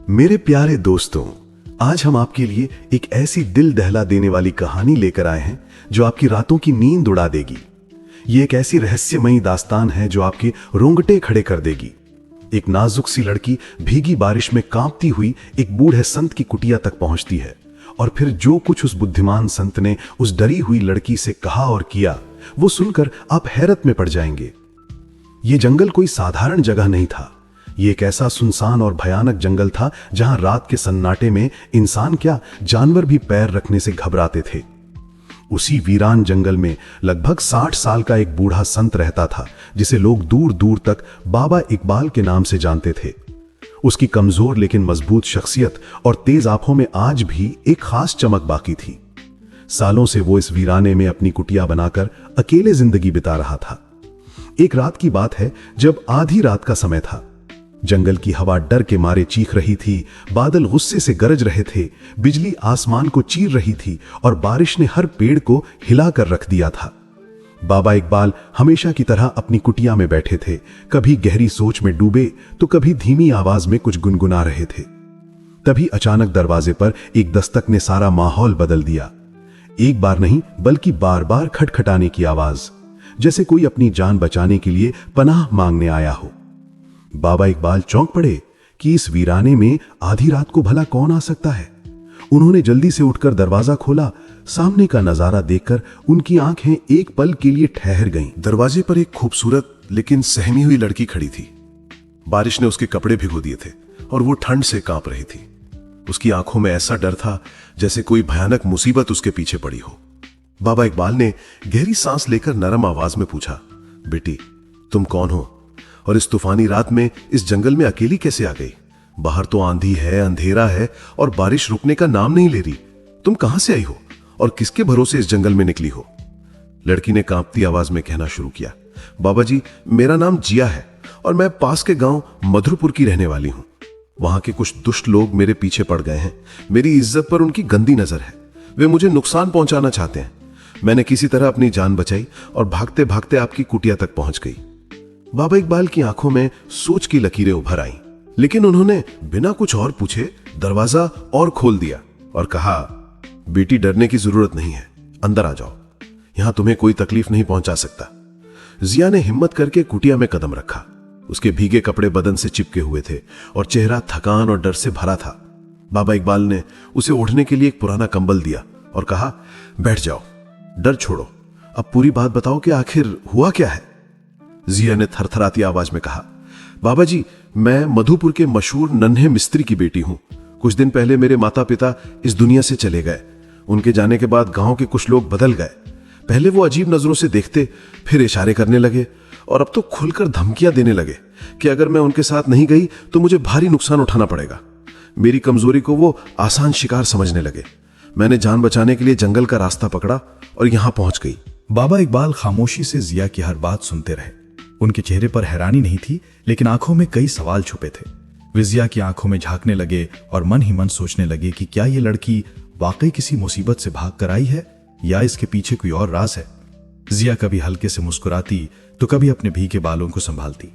मेरे प्यारे दोस्तों, आज हम आपके लिए एक ऐसी दिल दहला देने वाली कहानी लेकर आए हैं जो आपकी रातों की नींद उड़ा देगी। ये एक ऐसी रहस्यमयी दास्तान है जो आपके रोंगटे खड़े कर देगी। एक नाजुक सी लड़की भीगी बारिश में कांपती हुई एक बूढ़े संत की कुटिया तक पहुंचती है और फिर जो कुछ उस बुद्धिमान संत ने उस डरी हुई लड़की से कहा और किया, वो सुनकर आप हैरत में पड़ जाएंगे। ये जंगल कोई साधारण जगह नहीं था। ये एक ऐसा सुनसान और भयानक जंगल था जहां रात के सन्नाटे में इंसान क्या, जानवर भी पैर रखने से घबराते थे। उसी वीरान जंगल में लगभग 60 साल का एक बूढ़ा संत रहता था जिसे लोग दूर दूर तक बाबा इकबाल के नाम से जानते थे। उसकी कमजोर लेकिन मजबूत शख्सियत और तेज आंखों में आज भी एक खास चमक बाकी थी। सालों से वो इस वीराने में अपनी कुटिया बनाकर अकेले जिंदगी बिता रहा था। एक रात की बात है जब आधी रात का समय था। जंगल की हवा डर के मारे चीख रही थी, बादल गुस्से से गरज रहे थे, बिजली आसमान को चीर रही थी और बारिश ने हर पेड़ को हिलाकर रख दिया था। बाबा इकबाल हमेशा की तरह अपनी कुटिया में बैठे थे, कभी गहरी सोच में डूबे तो कभी धीमी आवाज में कुछ गुनगुना रहे थे। तभी अचानक दरवाजे पर एक दस्तक ने सारा माहौल बदल दिया। एक बार नहीं बल्कि बार बार खटखटाने की आवाज, जैसे कोई अपनी जान बचाने के लिए पनाह मांगने आया हो। बाबा इकबाल चौंक पड़े कि इस वीराने में आधी रात को भला कौन आ सकता है। उन्होंने जल्दी से उठकर दरवाजा खोला। सामने का नजारा देखकर उनकी आंखें एक पल के लिए ठहर गईं। दरवाजे पर एक खूबसूरत लेकिन सहमी हुई लड़की खड़ी थी। बारिश ने उसके कपड़े भिगो दिए थे और वो ठंड से कांप रही थी। उसकी आंखों में ऐसा डर था जैसे कोई भयानक मुसीबत उसके पीछे पड़ी हो। बाबा इकबाल ने गहरी सांस लेकर नरम आवाज में पूछा, बेटी तुम कौन हो और इस तूफानी रात में इस जंगल में अकेली कैसे आ गई? बाहर तो आंधी है, अंधेरा है और बारिश रुकने का नाम नहीं ले रही। तुम कहां से आई हो और किसके भरोसे इस जंगल में निकली हो? लड़की ने कांपती आवाज में कहना शुरू किया, बाबा जी मेरा नाम जिया है और मैं पास के गांव मधुरपुर की रहने वाली हूं। वहां के कुछ दुष्ट लोग मेरे पीछे पड़ गए हैं। मेरी इज्जत पर उनकी गंदी नजर है। वे मुझे नुकसान पहुंचाना चाहते हैं। मैंने किसी तरह अपनी जान बचाई और भागते भागते आपकी कुटिया तक पहुंच गई। बाबा इकबाल की आंखों में सोच की लकीरें उभर आईं, लेकिन उन्होंने बिना कुछ और पूछे दरवाजा और खोल दिया और कहा, बेटी डरने की जरूरत नहीं है, अंदर आ जाओ, यहां तुम्हें कोई तकलीफ नहीं पहुंचा सकता। जिया ने हिम्मत करके कुटिया में कदम रखा। उसके भीगे कपड़े बदन से चिपके हुए थे और चेहरा थकान और डर से भरा था। बाबा इकबाल ने उसे ओढ़ने के लिए एक पुराना कंबल दिया और कहा, बैठ जाओ, डर छोड़ो, अब पूरी बात बताओ कि आखिर हुआ क्या है। जिया ने थरथराती आवाज में कहा, बाबा जी मैं मधुपुर के मशहूर नन्हे मिस्त्री की बेटी हूं। कुछ दिन पहले मेरे माता पिता इस दुनिया से चले गए। उनके जाने के बाद गांव के कुछ लोग बदल गए। पहले वो अजीब नजरों से देखते, फिर इशारे करने लगे और अब तो खुलकर धमकियां देने लगे कि अगर मैं उनके साथ नहीं गई तो मुझे भारी नुकसान उठाना पड़ेगा। मेरी कमजोरी को वो आसान शिकार समझने लगे। मैंने जान बचाने के लिए जंगल का रास्ता पकड़ा और यहां पहुंच गई। बाबा इकबाल खामोशी से जिया की हर बात सुनते रहे। उनके चेहरे पर हैरानी नहीं थी, लेकिन आंखों में कई सवाल छुपे थे। वे जिया की आंखों में झांकने लगे और मन ही मन सोचने लगे कि क्या ये लड़की वाकई किसी मुसीबत से भाग कर आई है या इसके पीछे कोई और राज है। जिया कभी हल्के से मुस्कुराती तो कभी अपने भीगे बालों को संभालती।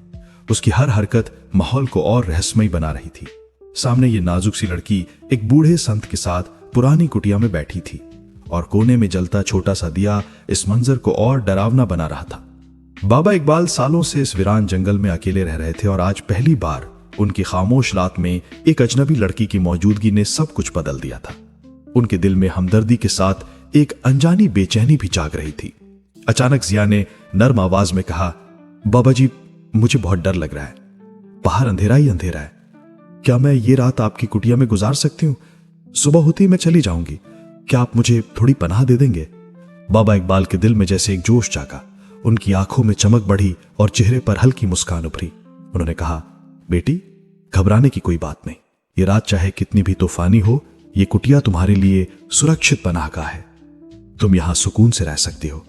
उसकी हर हरकत माहौल को और रहस्यमयी बना रही थी। सामने ये नाजुक सी लड़की एक बूढ़े संत के साथ पुरानी कुटिया में बैठी थी और कोने में जलता छोटा सा दिया इस मंजर को और डरावना बना रहा था। बाबा इकबाल सालों से इस वीरान जंगल में अकेले रह रहे थे और आज पहली बार उनकी खामोश रात में एक अजनबी लड़की की मौजूदगी ने सब कुछ बदल दिया था। उनके दिल में हमदर्दी के साथ एक अनजानी बेचैनी भी जाग रही थी। अचानक जिया ने नर्म आवाज में कहा, बाबा जी मुझे बहुत डर लग रहा है। बाहर अंधेरा ही अंधेरा है। क्या मैं ये रात आपकी कुटिया में गुजार सकती हूँ? सुबह होती ही मैं चली जाऊंगी। क्या आप मुझे थोड़ी पनाह दे देंगे? बाबा इकबाल के दिल में जैसे एक जोश जागा। उनकी आंखों में चमक बढ़ी और चेहरे पर हल्की मुस्कान उभरी। उन्होंने कहा, बेटी घबराने की कोई बात नहीं। ये रात चाहे कितनी भी तूफानी हो, ये कुटिया तुम्हारे लिए सुरक्षित पनाहगाह है। तुम यहां सुकून से रह सकती हो।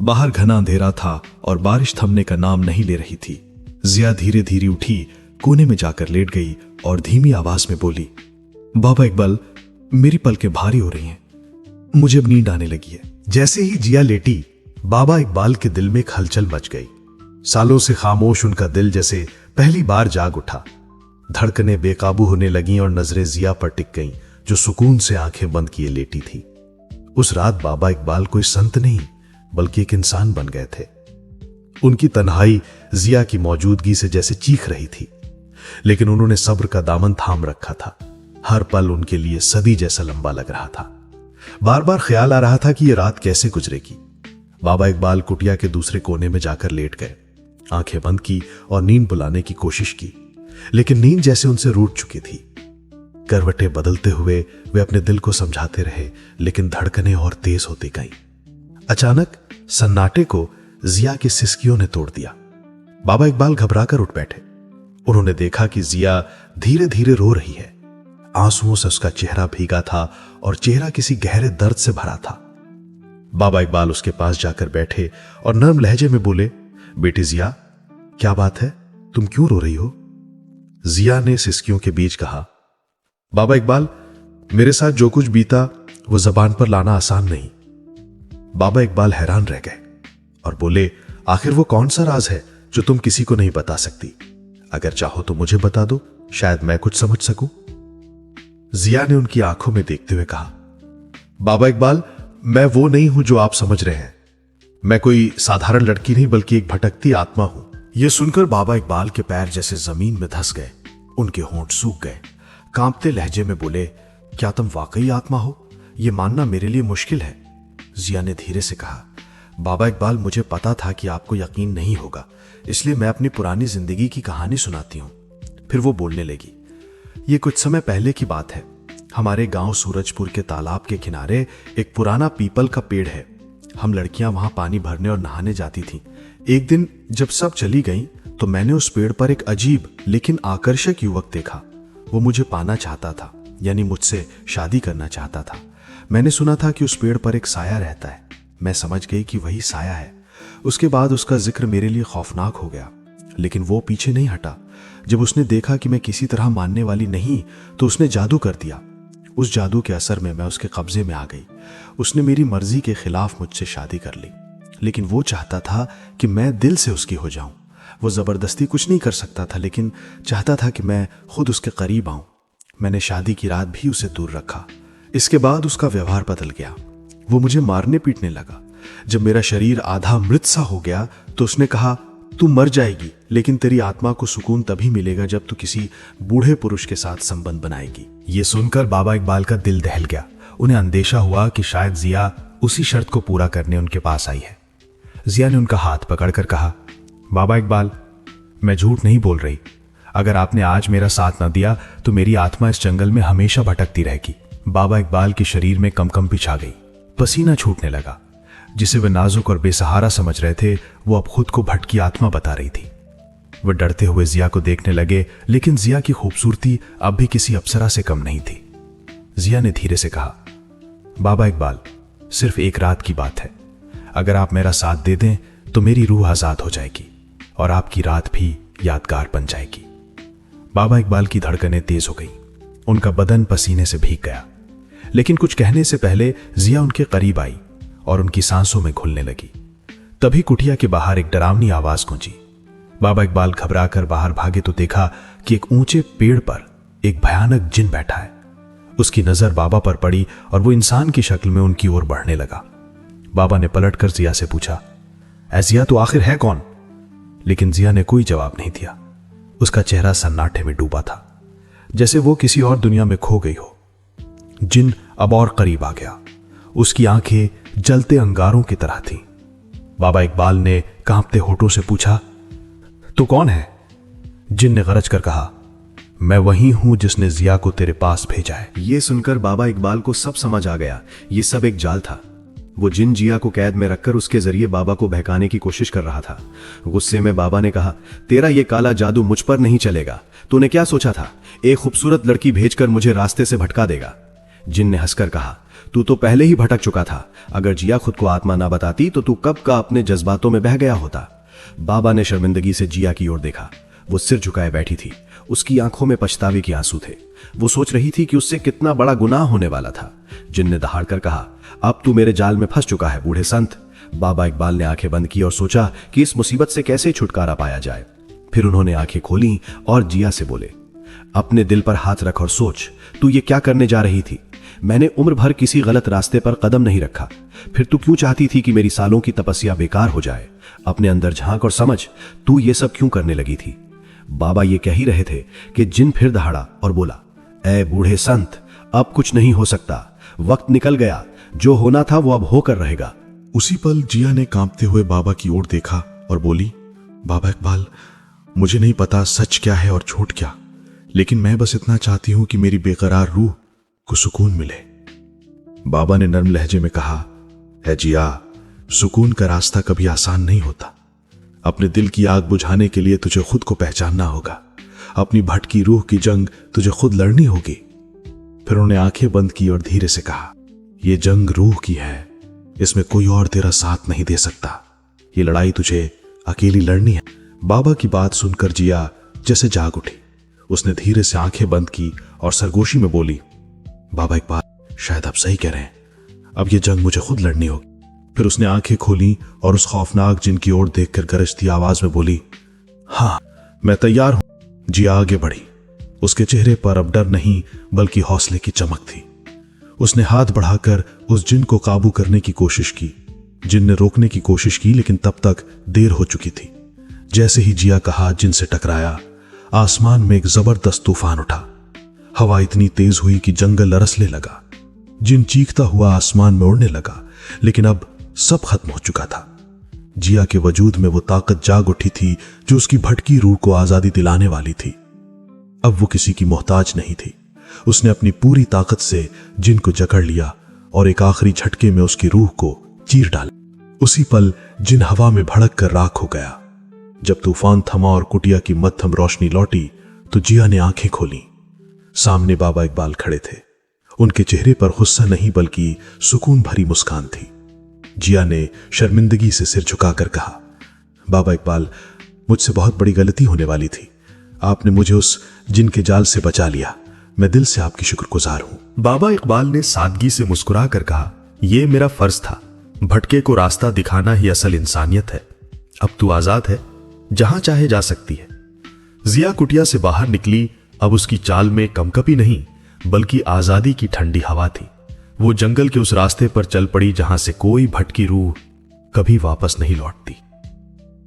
बाहर घना अंधेरा था और बारिश थमने का नाम नहीं ले रही थी। जिया धीरे धीरे उठी, कोने में जाकर लेट गई और धीमी आवाज में बोली, बाबा इकबाल मेरी पलकें भारी हो रही हैं, मुझे अब नींद आने लगी है। जैसे ही जिया लेटी, बाबा इकबाल के दिल में एक हलचल मच गई। सालों से खामोश उनका दिल जैसे पहली बार जाग उठा। धड़कनें बेकाबू होने लगीं और नजरें जिया पर टिक गईं, जो सुकून से आंखें बंद किए लेटी थी। उस रात बाबा इकबाल कोई संत नहीं बल्कि एक इंसान बन गए थे। उनकी तन्हाई जिया की मौजूदगी से जैसे चीख रही थी, लेकिन उन्होंने सब्र का दामन थाम रखा था। हर पल उनके लिए सदी जैसा लंबा लग रहा था। बार बार ख्याल आ रहा था कि यह रात कैसे गुजरेगी। बाबा इकबाल कुटिया के दूसरे कोने में जाकर लेट गए, आंखें बंद की और नींद बुलाने की कोशिश की, लेकिन नींद जैसे उनसे रूठ चुकी थी। करवटें बदलते हुए वे अपने दिल को समझाते रहे, लेकिन धड़कनें और तेज होती गईं। अचानक सन्नाटे को जिया की सिसकियों ने तोड़ दिया। बाबा इकबाल घबराकर उठ बैठे। उन्होंने देखा कि जिया धीरे धीरे रो रही है। आंसुओं से उसका चेहरा भीगा था और चेहरा किसी गहरे दर्द से भरा था। बाबा इकबाल उसके पास जाकर बैठे और नर्म लहजे में बोले, बेटी जिया, क्या बात है, तुम क्यों रो रही हो? जिया ने सिसकियों के बीच कहा, बाबा इकबाल, मेरे साथ जो कुछ बीता वो जबान पर लाना आसान नहीं। बाबा इकबाल हैरान रह गए और बोले, आखिर वो कौन सा राज है जो तुम किसी को नहीं बता सकती? अगर चाहो तो मुझे बता दो, शायद मैं कुछ समझ सकूं। जिया ने उनकी आंखों में देखते हुए कहा, बाबा इकबाल, मैं वो नहीं हूं जो आप समझ रहे हैं। मैं कोई साधारण लड़की नहीं बल्कि एक भटकती आत्मा हूं। यह सुनकर बाबा इकबाल के पैर जैसे जमीन में धंस गए, उनके होंठ सूख गए। कांपते लहजे में बोले, क्या तुम वाकई आत्मा हो? यह मानना मेरे लिए मुश्किल है। जिया ने धीरे से कहा, बाबा इकबाल, मुझे पता था कि आपको यकीन नहीं होगा, इसलिए मैं अपनी पुरानी जिंदगी की कहानी सुनाती हूं। फिर वो बोलने लगी, ये कुछ समय पहले की बात है। हमारे गांव सूरजपुर के तालाब के किनारे एक पुराना पीपल का पेड़ है। हम लड़कियां वहां पानी भरने और नहाने जाती थीं। एक दिन जब सब चली गईं, तो मैंने उस पेड़ पर एक अजीब लेकिन आकर्षक युवक देखा। वो मुझे पाना चाहता था, यानी मुझसे शादी करना चाहता था। मैंने सुना था कि उस पेड़ पर एक साया रहता है। मैं समझ गई कि वही साया है। उसके बाद उसका जिक्र मेरे लिए खौफनाक हो गया, लेकिन वो पीछे नहीं हटा। जब उसने देखा कि मैं किसी तरह मानने वाली नहीं, तो उसने जादू कर दिया। उस जादू के असर में मैं उसके कब्जे में आ गई। उसने मेरी मर्जी के खिलाफ मुझसे शादी कर ली, लेकिन वो चाहता था कि मैं दिल से उसकी हो जाऊं। वो जबरदस्ती कुछ नहीं कर सकता था, लेकिन चाहता था कि मैं खुद उसके करीब आऊं। मैंने शादी की रात भी उसे दूर रखा। इसके बाद उसका व्यवहार बदल गया। वो मुझे मारने पीटने लगा। जब मेरा शरीर आधा मृत सा हो गया, तो उसने कहा, तू मर जाएगी, लेकिन तेरी आत्मा को सुकून तभी मिलेगा जब तू किसी बूढ़े पुरुष के साथ संबंध बनाएगी। ये सुनकर बाबा इकबाल का दिल दहल गया। उन्हें अंदेशा हुआ कि शायद जिया उसी शर्त को पूरा करने उनके पास आई है। जिया ने उनका हाथ पकड़कर कहा, बाबा इकबाल, मैं झूठ नहीं बोल रही। अगर आपने आज मेरा साथ न दिया तो मेरी आत्मा इस जंगल में हमेशा भटकती रहेगी। बाबा इकबाल के शरीर में कंपकंपी छा गई। पसीना छूटने लगा। जिसे वे नाजुक और बेसहारा समझ रहे थे, वो अब खुद को भटकी आत्मा बता रही थी। वे डरते हुए जिया को देखने लगे, लेकिन जिया की खूबसूरती अब भी किसी अप्सरा से कम नहीं थी। जिया ने धीरे से कहा, बाबा इकबाल, सिर्फ एक रात की बात है। अगर आप मेरा साथ दे दें तो मेरी रूह आजाद हो जाएगी और आपकी रात भी यादगार बन जाएगी। बाबा इकबाल की धड़कनें तेज हो गई। उनका बदन पसीने से भीग गया, लेकिन कुछ कहने से पहले जिया उनके करीब आई और उनकी सांसों में घुलने लगी। तभी कुटिया के बाहर एक डरावनी आवाज गूंजी। बाबा इकबाल घबराकर बाहर भागे तो देखा कि एक ऊंचे पेड़ पर एक भयानक जिन बैठा है। उसकी नजर बाबा पर पड़ी और वो इंसान की शक्ल में उनकी ओर बढ़ने लगा। बाबा ने पलटकर जिया से पूछा, ऐ जिया, तो आखिर है कौन? लेकिन जिया ने कोई जवाब नहीं दिया। उसका चेहरा सन्नाटे में डूबा था, जैसे वो किसी और दुनिया में खो गई हो। जिन अब और करीब आ गया। उसकी आंखें जलते अंगारों की तरह थीं। बाबा इकबाल ने कांपते होठों से पूछा, तू कौन है? जिन ने गरज कर कहा, मैं वही हूं जिसने जिया को तेरे पास भेजा है। ये सुनकर बाबा इकबाल को सब समझ आ गया। ये सब एक जाल था। वो जिन जिया को कैद में रखकर उसके जरिए बाबा को बहकाने की कोशिश कर रहा था। गुस्से में बाबा ने कहा, तेरा ये काला जादू मुझ पर नहीं चलेगा। तूने क्या सोचा था, एक खूबसूरत लड़की भेजकर मुझे रास्ते से भटका देगा? जिन ने हंसकर कहा, तू तो पहले ही भटक चुका था। अगर जिया खुद को आत्मा ना बताती तो तू कब का अपने जज्बातों में बह गया होता। बाबा ने शर्मिंदगी से जिया की ओर देखा। वो सिर झुकाए बैठी थी। उसकी आंखों में पछतावे के आंसू थे। वो सोच रही थी कि उससे कितना बड़ा गुनाह होने वाला था। जिन ने दहाड़ कर कहा, अब तू मेरे जाल में फंस चुका है बूढ़े संत। बाबा इकबाल ने आंखें बंद की और सोचा कि इस मुसीबत से कैसे छुटकारा पाया जाए। फिर उन्होंने आंखें खोली और जिया से बोले, अपने दिल पर हाथ रख और सोच, तू ये क्या करने जा रही थी? मैंने उम्र भर किसी गलत रास्ते पर कदम नहीं रखा, फिर तू क्यों चाहती थी कि मेरी सालों की तपस्या बेकार हो जाए? अपने अंदर झांक और समझ, तू ये सब क्यों करने लगी थी? बाबा ये कह ही रहे थे कि जिन फिर दहाड़ा और बोला, ऐ बूढ़े संत, अब कुछ नहीं हो सकता, वक्त निकल गया, जो होना था वो अब होकर रहेगा। उसी पल जिया ने कांपते हुए बाबा की ओर देखा और बोली, बाबा इकबाल, मुझे नहीं पता सच क्या है और झूठ क्या, लेकिन मैं बस इतना चाहती हूं कि मेरी बेकरार रूह को सुकून मिले। बाबा ने नर्म लहजे में कहा, है जिया, सुकून का रास्ता कभी आसान नहीं होता। अपने दिल की आग बुझाने के लिए तुझे खुद को पहचानना होगा। अपनी भटकी रूह की जंग तुझे खुद लड़नी होगी। फिर उन्होंने आंखें बंद की और धीरे से कहा, यह जंग रूह की है, इसमें कोई और तेरा साथ नहीं दे सकता। ये लड़ाई तुझे अकेली लड़नी है। बाबा की बात सुनकर जिया जैसे जाग उठी। उसने धीरे से आंखें बंद की और सरगोशी में बोली, बाबा इकबाल, शायद आप सही कह रहे हैं, अब यह जंग मुझे खुद लड़नी होगी। फिर उसने आंखें खोली और उस खौफनाक जिन की ओर देखकर गरजती आवाज में बोली, हाँ, मैं तैयार हूं। जिया आगे बढ़ी। उसके चेहरे पर अब डर नहीं बल्कि हौसले की चमक थी। उसने हाथ बढ़ाकर उस जिन को काबू करने की कोशिश की। जिन ने रोकने की कोशिश की, लेकिन तब तक देर हो चुकी थी। जैसे ही जिया का हाथ जिन से टकराया, आसमान में एक जबरदस्त तूफान उठा। हवा इतनी तेज हुई कि जंगल लरसने लगा। जिन चीखता हुआ आसमान में उड़ने लगा, लेकिन अब सब खत्म हो चुका था। जिया के वजूद में वो ताकत जाग उठी थी जो उसकी भटकी रूह को आजादी दिलाने वाली थी। अब वो किसी की मोहताज नहीं थी। उसने अपनी पूरी ताकत से जिन को जकड़ लिया और एक आखिरी झटके में उसकी रूह को चीर डाला। उसी पल जिन हवा में भड़क कर राख हो गया। जब तूफान थमा और कुटिया की मध्यम रोशनी लौटी तो जिया ने आंखें खोली। सामने बाबा इकबाल खड़े थे। उनके चेहरे पर गुस्सा नहीं बल्कि सुकून भरी मुस्कान थी। जिया ने शर्मिंदगी से सिर झुकाकर कहा, बाबा इकबाल, मुझसे बहुत बड़ी गलती होने वाली थी। आपने मुझे उस जिन के जाल से बचा लिया। मैं दिल से आपकी शुक्रगुजार हूं। बाबा इकबाल ने सादगी से मुस्कुरा कर कहा, यह मेरा फर्ज था। भटके को रास्ता दिखाना ही असल इंसानियत है। अब तू आजाद है, जहां चाहे जा सकती है। जिया कुटिया से बाहर निकली। अब उसकी चाल में कंपकपी नहीं बल्कि आजादी की ठंडी हवा थी। वो जंगल के उस रास्ते पर चल पड़ी जहां से कोई भटकी रूह कभी वापस नहीं लौटती।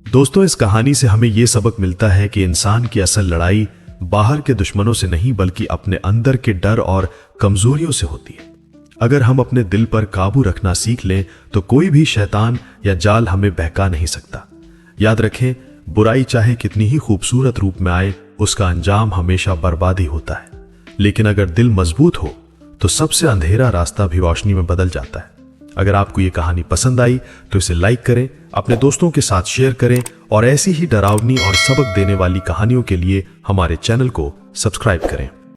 दोस्तों, इस कहानी से हमें यह सबक मिलता है कि इंसान की असल लड़ाई बाहर के दुश्मनों से नहीं बल्कि अपने अंदर के डर और कमजोरियों से होती है। अगर हम अपने दिल पर काबू रखना सीख लें तो कोई भी शैतान या जाल हमें बहका नहीं सकता। याद रखें, बुराई चाहे कितनी ही खूबसूरत रूप में आए, उसका अंजाम हमेशा बर्बादी होता है। लेकिन अगर दिल मजबूत हो तो सबसे अंधेरा रास्ता भी रोशनी में बदल जाता है। अगर आपको ये कहानी पसंद आई तो इसे लाइक करें, अपने दोस्तों के साथ शेयर करें और ऐसी ही डरावनी और सबक देने वाली कहानियों के लिए हमारे चैनल को सब्सक्राइब करें।